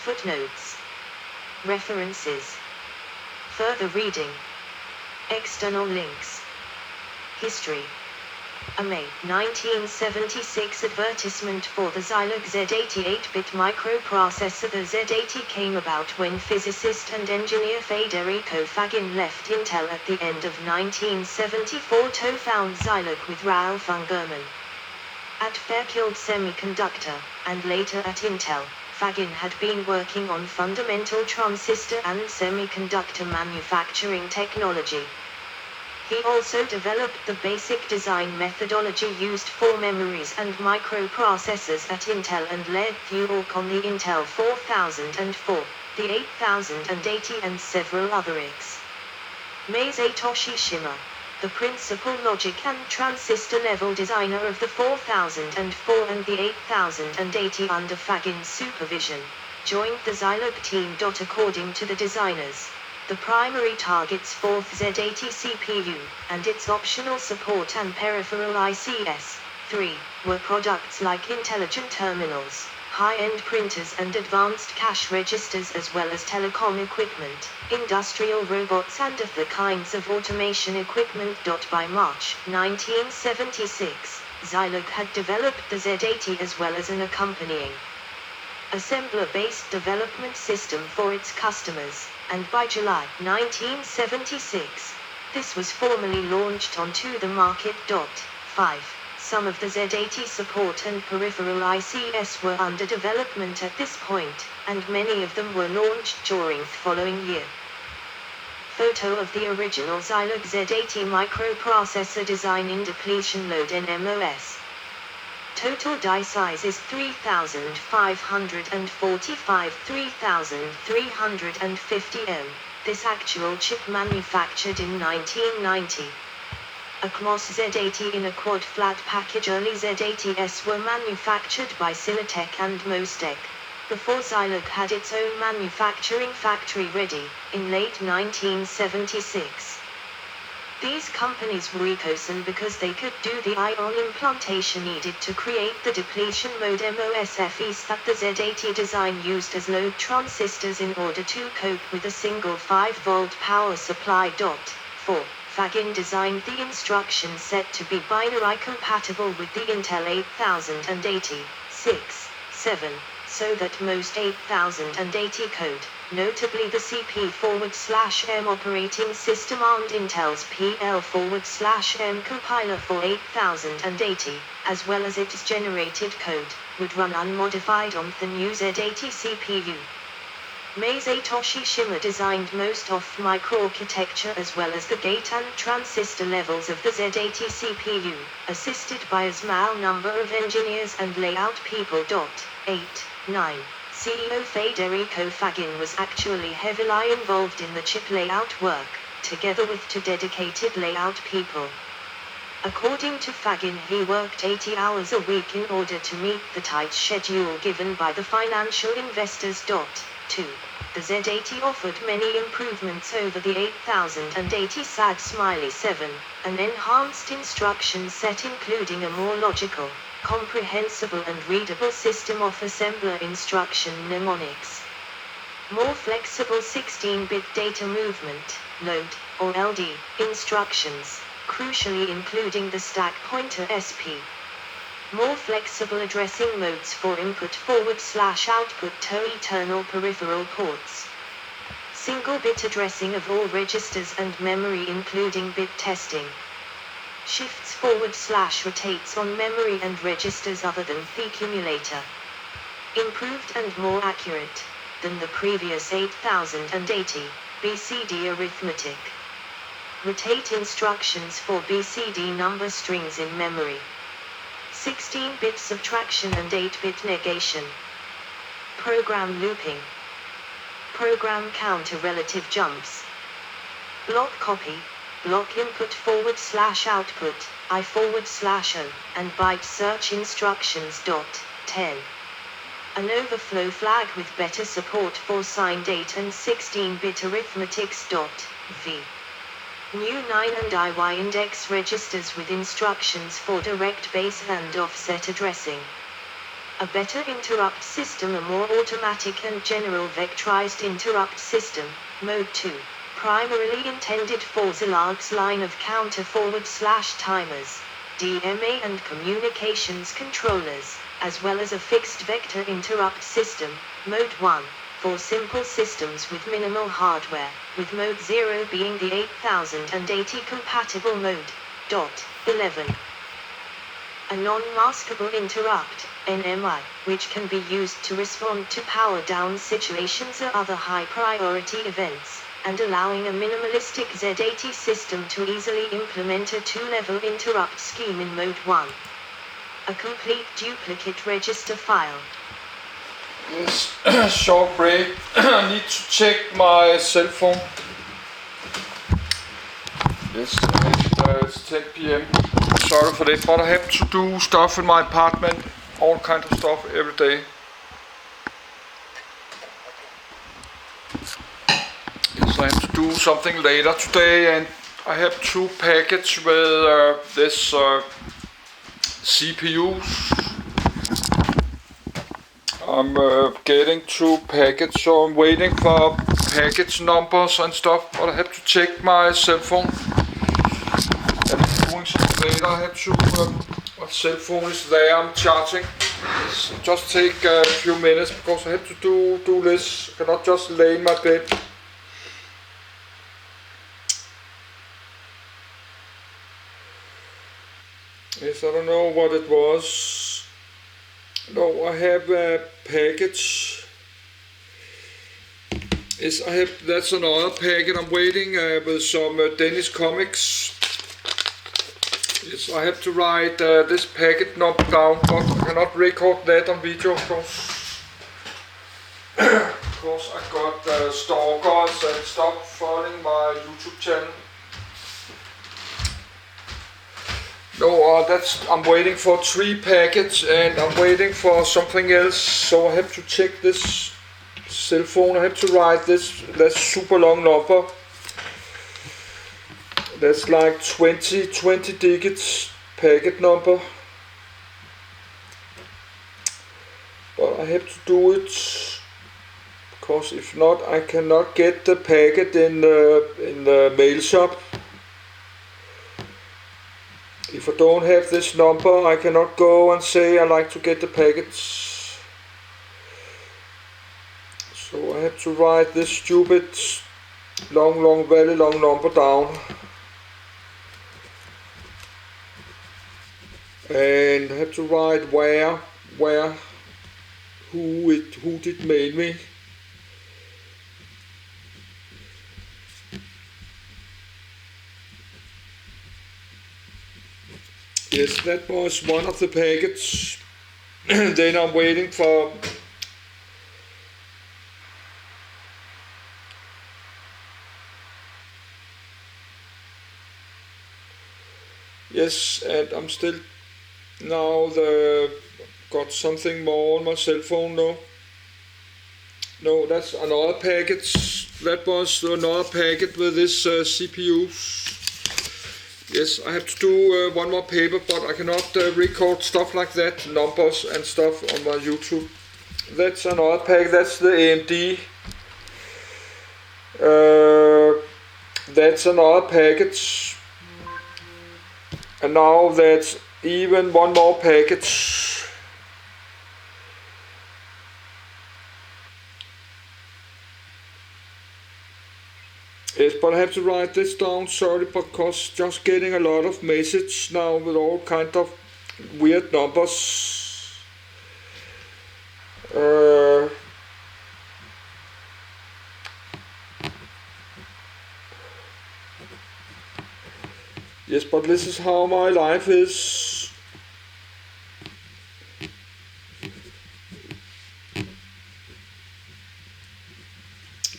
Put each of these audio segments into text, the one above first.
Footnotes. References. Further reading. External links. History. A May 1976 advertisement for the Zilog Z80 8-bit microprocessor. The Z80 came about when physicist and engineer Federico Fagin left Intel at the end of 1974 to found Zilog with Ralph Ungerman. At Fairchild Semiconductor, and later at Intel, Fagin had been working on fundamental transistor and semiconductor manufacturing technology. He also developed the basic design methodology used for memories and microprocessors at Intel and led the work on the Intel 4004, the 8080 and several other ICs. Masayoshi Shima, the principal logic and transistor level designer of the 4004 and the 8080 under Fagin's supervision, joined the Zilog team. According to the designers, the primary targets for the Z80 CPU, and its optional support and peripheral ICS-3, were products like intelligent terminals, high-end printers and advanced cash registers, as well as telecom equipment, industrial robots and other kinds of automation equipment. By March 1976, Zilog had developed the Z80 as well as an accompanying assembler-based development system for its customers, and by July 1976, this was formally launched onto the market. 5. Some of the Z80 support and peripheral ICS were under development at this point, and many of them were launched during the following year. Photo of the original Zilog Z80 microprocessor design in depletion load NMOS. Total die size is 3545 3350 m. This actual chip manufactured in 1990. A CMOS Z80 in a quad flat package. Early Z80s were manufactured by Silatech and Mostek, before Zilog had its own manufacturing factory ready, in late 1976. These companies were chosen because they could do the ion implantation needed to create the depletion mode MOSFEs that the Z80 design used as load transistors in order to cope with a single 5-volt power supply. 4. Fagin designed the instruction set to be binary compatible with the Intel 8080, 6, 7, so that most 8080 code, notably the CP/M operating system and Intel's PL/M compiler for 8080, as well as its generated code, would run unmodified on the new Z80 CPU. Masayoshi Shima designed most of the microarchitecture as well as the gate and transistor levels of the Z80 CPU, assisted by a small number of engineers and layout people. 8, 9. CEO Federico Fagin was actually heavily involved in the chip layout work, together with 2 dedicated layout people. According to Fagin, he worked 80 hours a week in order to meet the tight schedule given by the financial investors. 2. The Z80 offered many improvements over the 8080 SAD Smiley 7, an enhanced instruction set including a more logical, comprehensible and readable system of assembler instruction mnemonics. More flexible 16-bit data movement, load, or LD, instructions, crucially including the stack pointer SP. More flexible addressing modes for input/output to internal peripheral ports. Single-bit addressing of all registers and memory including bit testing. Shifts forward/rotates on memory and registers other than the accumulator. Improved and more accurate than the previous 8080 BCD arithmetic. Rotate instructions for BCD number strings in memory. 16-bit subtraction and 8-bit negation. Program looping. Program counter relative jumps. Block copy, block input/output, I/O, and byte search instructions. 10. An overflow flag with better support for signed 8 and 16-bit arithmetics. V. New 9 and IY index registers with instructions for direct base and offset addressing. A better interrupt system, a more automatic and general vectorized interrupt system. Mode 2. Primarily intended for Zilog's line of counter-forward/timers, DMA and communications controllers, as well as a fixed vector interrupt system. Mode 1. For simple systems with minimal hardware, with Mode 0 being the 8080 compatible mode. 11. A non-maskable interrupt, NMI, which can be used to respond to power down situations or other high priority events, and allowing a minimalistic Z80 system to easily implement a two-level interrupt scheme in Mode 1. A complete duplicate register file. Yes, short break. I need to check my cell phone. Yes, it's 10 p.m. Sorry for that, but I have to do stuff in my apartment, all kind of stuff every day. Yes, I have to do something later today, and I have 2 packages with this CPUs. I'm getting 2 packages, so I'm waiting for package numbers and stuff, but I have to check my cell phone. And I'm doing something later. I have to, my cell phone is there, I'm charging. It's just take a few minutes because I have to do this. I cannot just lay in my bed. Yes, I don't know what it was. No, I have a package. Yes, I have, that's another packet. I'm waiting with some Danish comics. Yes, I have to write this packet number down, but I cannot record that on video, of course. Of course, I got stalkers and stuff following my YouTube channel. No, I'm waiting for 3 packets, and I'm waiting for something else, so I have to check this cell phone. I have to write that's super long number. That's like 20 digits packet number. But I have to do it, because if not, I cannot get the packet in the mail shop. If I don't have this number, I cannot go and say I like to get the packets. So I have to write this stupid very long number down. And I have to write who did mail me. Yes, that was one of the packets. Then I'm waiting for yes, and I'm still now got something more on my cell phone. No, that's another packet. That was another packet with this CPU. Yes, I have to do one more paper, but I cannot record stuff like that, numbers and stuff on my YouTube. That's another pack, that's the AMD. That's another package. And now that's even one more package. Yes, but I have to write this down, sorry, because just getting a lot of messages now with all kind of weird numbers. Yes, but this is how my life is.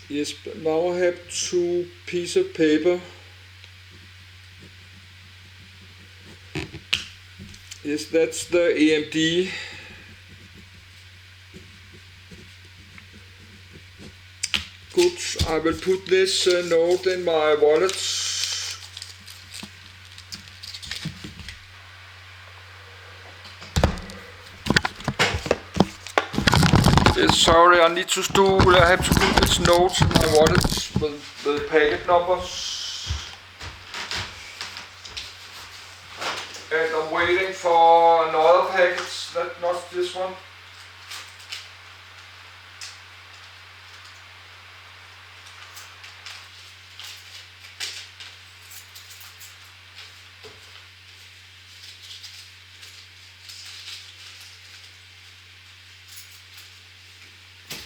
Yes, but now I have 2 pieces of paper. Yes, that's the AMD. Good, I will put this note in my wallet. sorry, I need to do, I have to do this notes in my wallet with packet numbers. And I'm waiting for another package, not this one.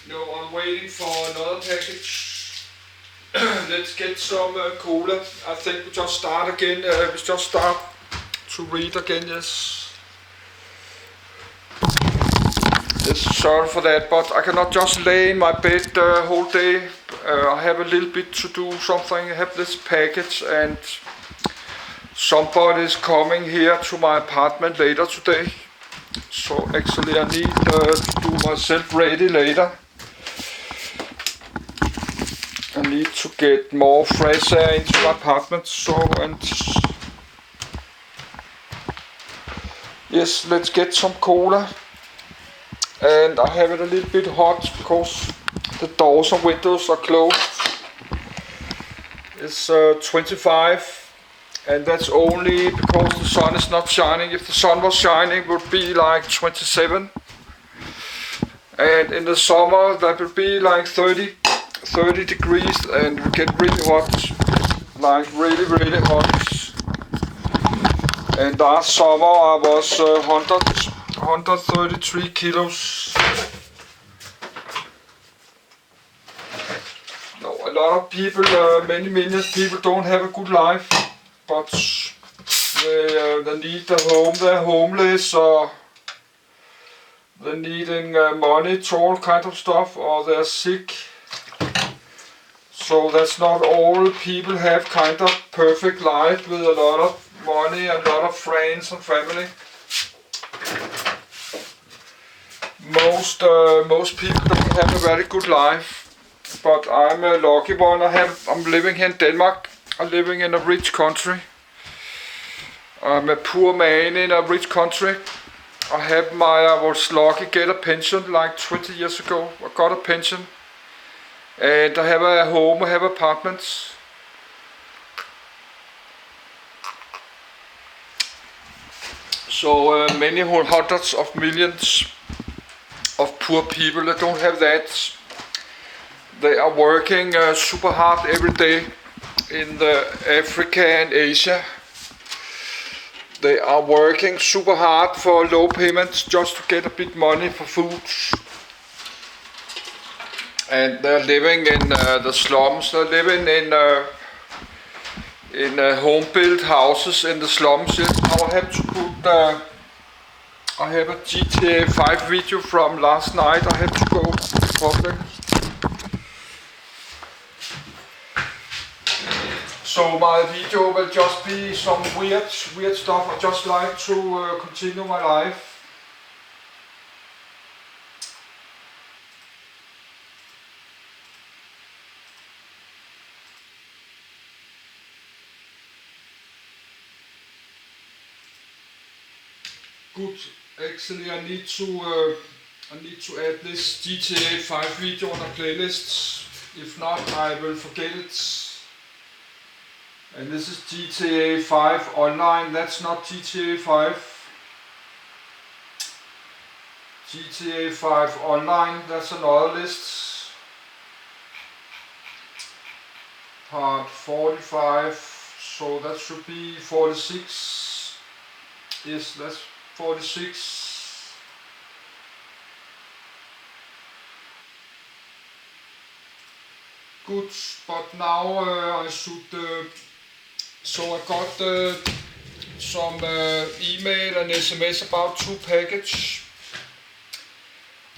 No, I'm waiting for another package. Let's get some cola. I think we just start again. We just start to read again, yes. Yes, sorry for that, but I cannot just lay in my bed the whole day. I have a little bit to do something. I have this package and somebody is coming here to my apartment later today. So actually I need to do myself ready later. I need to get more fresh air into my apartment, so and yes, let's get some cola. And I have it a little bit hot because the doors and windows are closed. It's 25, and that's only because the sun is not shining. If the sun was shining, it would be like 27, and in the summer that would be like 30 degrees, and we get really hot, like really hot. And last summer I was 133 kilos. No, a lot of people, many millions of people don't have a good life, but they need a home, they're homeless, or they're needing money to all kind of stuff, or they're sick. So that's not all people have kind of perfect life with a lot of money and a lot of friends and family. Most people don't have a very good life, but I'm a lucky one. I'm living here in Denmark. I'm living in a rich country. I'm a poor man in a rich country. I was lucky to get a pension like 20 years ago. I got a pension. And I have a home, I have apartments. So many hundreds of millions of poor people that don't have that. They are working super hard every day in Africa and Asia. They are working super hard for low payments just to get a bit money for food. And they're living in the slums. They're living in home-built houses in the slums. Now I have to put. I have a GTA 5 video from last night. I have to go public. So my video will just be some weird stuff. I just like to continue my life. Good. Actually, I need to add this GTA 5 video on a playlist. If not, I will forget it. And this is GTA 5 online. That's not GTA 5. GTA 5 online. That's another list. Part 45. So that should be 46. Yes, that's 46. Good, but now I should. So I got some email and SMS about two packages.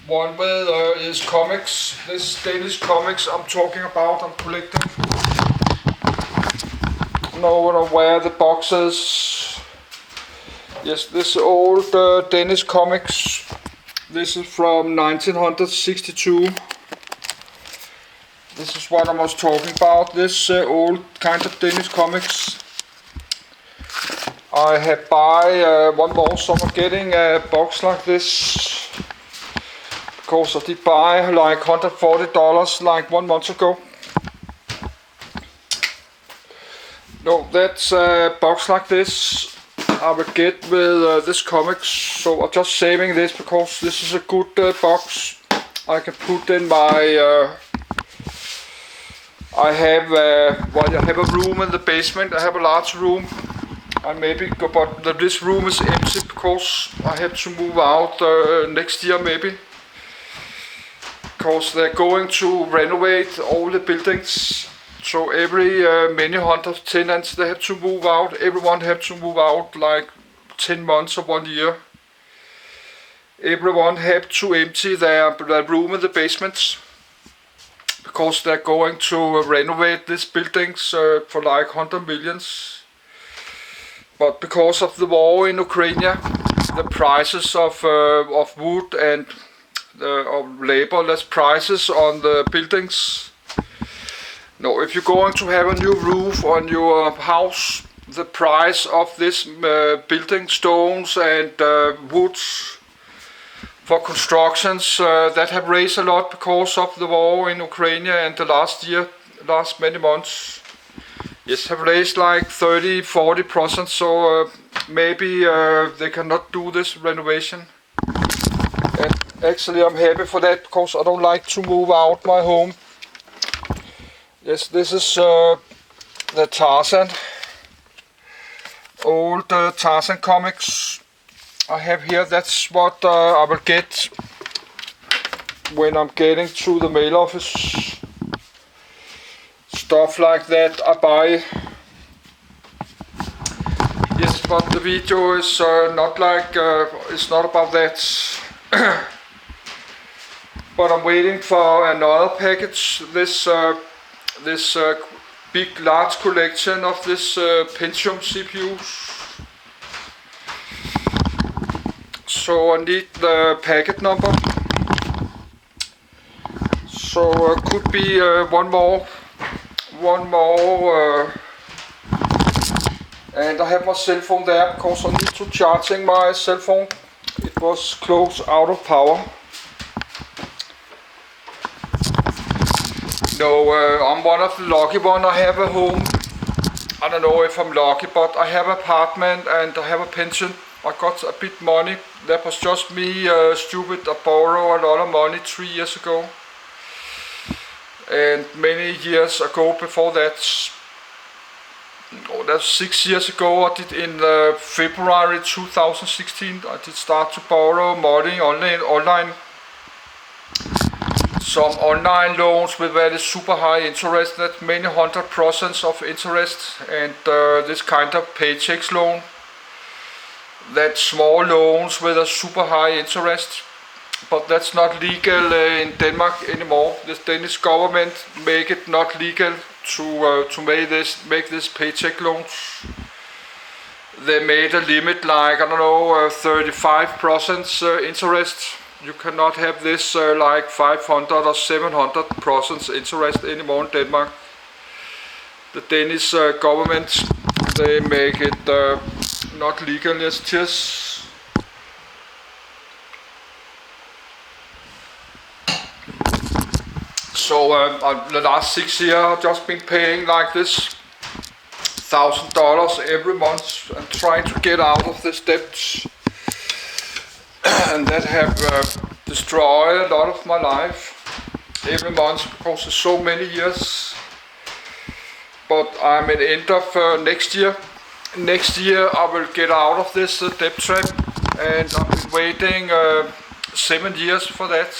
One with is comics. This Danish comics I'm talking about. I'm collecting. Know where the box is. Yes, this old Danish comics. This is from 1962. This is what I was talking about. This old kind of Danish comics. I have buy one more, so I'm getting a box like this because I did buy like $140 like 1 month ago. No, that's a box like this I will get with this comics. So I'm just saving this because this is a good box. I can put in my I have a room in the basement. I have a large room. I maybe go, but this room is empty because I have to move out next year maybe. Because they're going to renovate all the buildings. So every many hundred tenants they have to move out. Everyone have to move out like 10 months or 1 year. Everyone have to empty their room in the basements. Because they're going to renovate these buildings for like 100 millions. But because of the war in Ukraine, the prices of wood and of labor, less prices on the buildings. No, if you're going to have a new roof on your house, the price of this building stones and woods for constructions that have raised a lot because of the war in Ukraine and the last many months. Yes, have raised like 30-40%, so maybe they cannot do this renovation. And actually I'm happy for that because I don't like to move out my home. Yes, this is the Tarzan, old Tarzan comics I have here. That's what I will get when I'm getting to the mail office. Stuff like that I buy. Yes, but the video is not like it's not about that. But I'm waiting for another package. This big large collection of this Pentium CPUs. So I need the packet number. So could be one more. And I have my cell phone there because I need to charging my cell phone. It was close out of power. No, I'm one of the lucky one. I have a home. I don't know if I'm lucky, but I have an apartment and I have a pension. I got a bit money. That was just me stupid. I borrowed a lot of money 3 years ago. And many years ago before that, that's 6 years ago, I did in February 2016, I did start to borrow money online. Some online loans with very super high interest, that's many 100% of interest, and this kind of paychecks loan, that small loans with a super high interest. But that's not legal in Denmark anymore. The Danish government make it not legal to make this paycheck loans. They made a limit like, I don't know, 35% interest. You cannot have this like 500 or 700% interest anymore in Denmark. The Danish government, they make it not legal. Yes, cheers. So the last 6 years I've just been paying like this $1,000 every month and trying to get out of this debt. And that have destroyed a lot of my life every month because it's so many years. But I'm at the end of next year. Next year I will get out of this debt trap, and I've been waiting 7 years for that.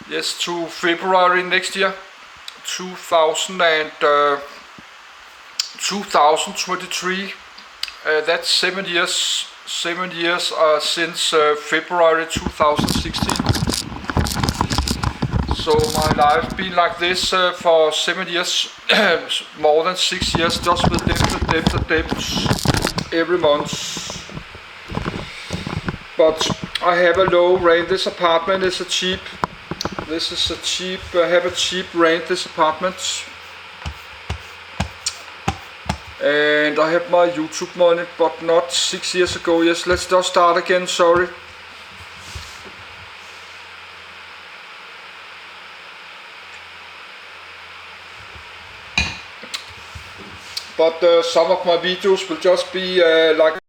Yes, to February next year, 2023. That's 7 years. 7 years since February 2016. So my life been like this for 7 years, more than 6 years, just with debts every month. But I have a low rent. This apartment is a cheap. This is a cheap. I have a cheap rent. This apartment. And I have my YouTube money, but not 6 years ago. Yes, let's just start again, sorry. but some of my videos will just be like